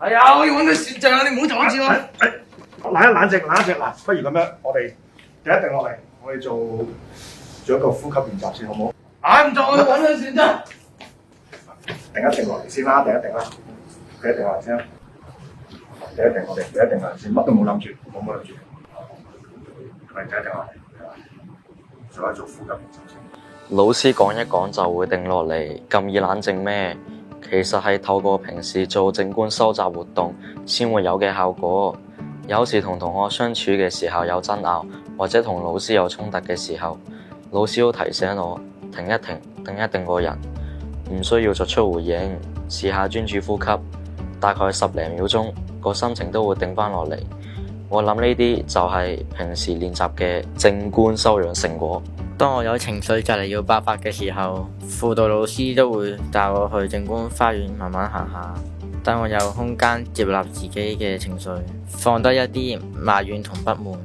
係啊，我要揾到船長啊！你唔好阻住我。冷一冷靜，嗱，不如咁樣，我哋第一定落嚟，我哋做一個呼吸練習先，好唔好？唉，唔做，我要揾到船長。定一定落嚟先啦，第一定啦，第一定落嚟先啦，第一定落嚟先，乜都冇諗住，冇諗住，係第一定落嚟，做一做呼吸練習先。老師講一講就會定落嚟，咁易冷靜咩？其實係透過平時做靜觀收集活動先會有嘅效果。有時同同學相處嘅時候有爭拗，或者同老師有衝突嘅時候，老師會提醒我停一停，定一定個人，唔需要作出回應，試下專注呼吸，大概10零秒鐘，個心情都會定翻落嚟。我諗呢啲就係平時練習嘅靜觀修養成果。當我有情緒就嚟要爆發嘅時候，輔導老師都會帶我去靜觀花園慢慢行下，等我有空間接納自己嘅情緒，放低一啲埋怨同不滿。